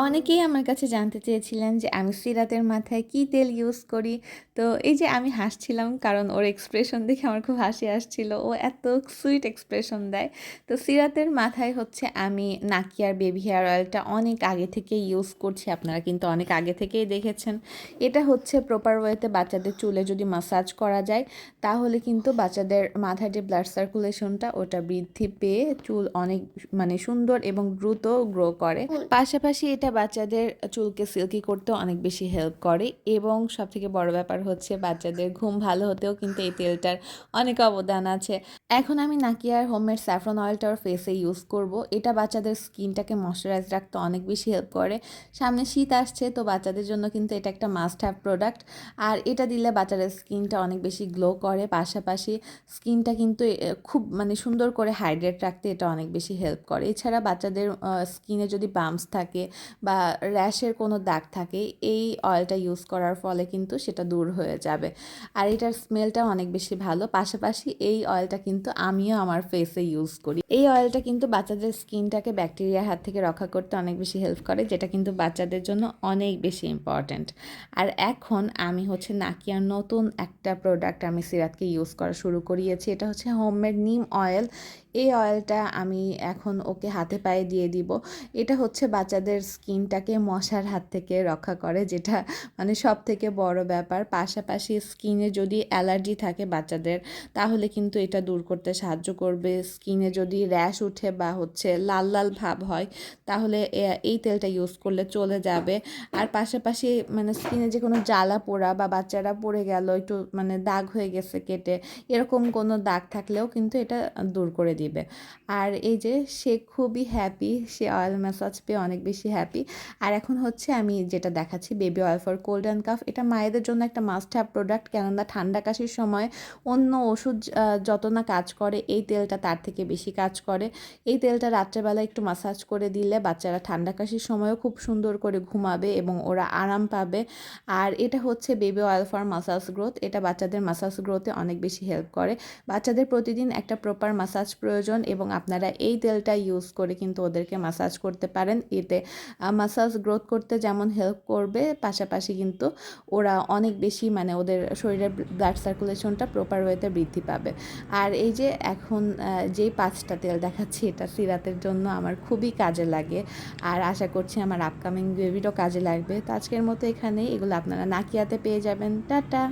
অনেকেই আমার কাছে জানতে চেয়েছিলেন যে আমি সিরাতের মাথায় কী তেল ইউজ করি। তো এই যে আমি হাসছিলাম কারণ ওর এক্সপ্রেশন দেখে আমার খুব হাসি আসছিল। ও এত সুইট এক্সপ্রেশন দেয়। তো সিরাতের মাথায় হচ্ছে আমি নাকিয়ার বেবি হেয়ার অয়েলটা অনেক আগে থেকেই ইউজ করছি। আপনারা কিন্তু অনেক আগে থেকেই দেখেছেন। এটা হচ্ছে প্রপার ওয়েতে বাচ্চাদের চুলে যদি মাসাজ করা যায় তাহলে কিন্তু বাচ্চাদের মাথায় যে ব্লাড সার্কুলেশনটা ওটা বৃদ্ধি পেয়ে চুল অনেক মানে সুন্দর এবং দ্রুত গ্রো করে। পাশাপাশি এটা বাচ্চাদের চুলকে সিল্কি করতেও অনেক বেশি হেল্প করে এবং সবথেকে বড় ব্যাপার হচ্ছে বাচ্চাদের ঘুম ভালো হতেও কিন্তু এই তেলটার অনেক অবদান আছে। এখন আমি নাকিয়ার হোমমেড স্যাফরন অয়েলটা ওর ফেসে ইউজ করব। এটা বাচ্চাদের স্কিনটাকে ময়শ্চারাইজ রাখতে অনেক বেশি হেল্প করে। সামনে শীত আসছে, তো বাচ্চাদের জন্য কিন্তু এটা একটা মাস্ট হ্যাভ প্রোডাক্ট। আর এটা দিলে বাচ্চাদের স্কিনটা অনেক বেশি গ্লো করে, পাশাপাশি স্কিনটা কিন্তু খুব মানে সুন্দর করে হাইড্রেট রাখতে এটা অনেক বেশি হেল্প করে। এছাড়া বাচ্চাদের স্কিনে যদি বাম্পস থাকে বা র্যাশের কোনো দাগ থাকে, এই অয়েলটা ইউজ করার ফলে কিন্তু সেটা দূর হয়ে যাবে। আর এটার স্মেলটা অনেক বেশি ভালো। পাশাপাশি এই অয়েলটা কিন্তু আমিও আমার ফেসে ইউজ করি। এই অয়েলটা কিন্তু বাচ্চাদের স্কিনটাকে ব্যাকটেরিয়ার হাত থেকে রক্ষা করতে অনেক বেশি হেল্প করে, যেটা কিন্তু বাচ্চাদের জন্য অনেক বেশি ইম্পর্ট্যান্ট। আর এখন আমি হচ্ছে নাকিয়ার নতুন একটা প্রোডাক্ট আমি সিরাতকে ইউজ করা শুরু করিয়েছি। এটা হচ্ছে হোমমেড নিম অয়েল। এই অয়েলটা আমি এখন ওকে হাতে পায়ে দিয়ে দিব। এটা হচ্ছে বাচ্চাদের স্কিনটাকে মশার হাত থেকে রক্ষা করে, যেটা মানে সব থেকে বড় ব্যাপার। পাশাপাশি স্কিনে যদি অ্যালার্জি থাকে বাচ্চাদের, তাহলে কিন্তু এটা দূর করতে সাহায্য করবে। স্কিনে যদি র্যাশ উঠে বা হচ্ছে লাল লাল ভাব হয়, তাহলে এই তেলটা ইউজ করলে চলে যাবে। আর পাশাপাশি মানে স্কিনে যে কোনো জ্বালা পোড়া বা বাচ্চারা পড়ে গেল একটু মানে দাগ হয়ে গেছে কেটে, এরকম কোনো দাগ থাকলেও কিন্তু এটা দূর করে দিবে। আর এই যে সে খুবই হ্যাপি, সে অয়েল ম্যাসাজ পেয়ে অনেক বেশি হ্যাপি। আর এখন হচ্ছে আমি যেটা দেখাচ্ছি baby oil for cold and calf. এটা মায়েদের জন্য একটা মাস্ট হ্যাভ প্রোডাক্ট, কেননা ঠান্ডা কাশির সময় অন্য ওষুধ যত না কাজ করে, এই তেলটা তার থেকে বেশি কাজ করে। এই তেলটা রাত্রেবেলা একটু মাসাজ করে দিলে বাচ্চারা ঠান্ডা কাশির সময়ও খুব সুন্দর করে ঘুমাবে এবং ওরা আরাম পাবে। আর এটা হচ্ছে baby oil for massage growth. এটা বাচ্চাদের মাসাজ গ্রোথে অনেক বেশি হেল্প করে। বাচ্চাদের প্রতিদিন একটা প্রপার মাসাজ প্রয়োজন এবং আপনারা এই তেলটা ইউজ করে কিন্তু ওদেরকে মাসাজ করতে পারেন। এতে মাসাজ গ্রোথ করতে যেমন হেল্প করবে, পাশাপাশি কিন্তু ওরা অনেক বেশি মানে ওদের শরীরের ব্লাড সার্কুলেশনটা প্রপার ওয়েতে বৃদ্ধি পাবে। আর এই যে এখন যেই 5টা তেল দেখাচ্ছি, এটা সিরাতের জন্য আমার খুবই কাজে লাগে। আর আশা করছি আমার আপকামিং বেবিরও কাজে লাগবে। তো আজকের মতো এখানেই, এগুলো আপনারা নাকিয়াতে পেয়ে যাবেন। টাটা।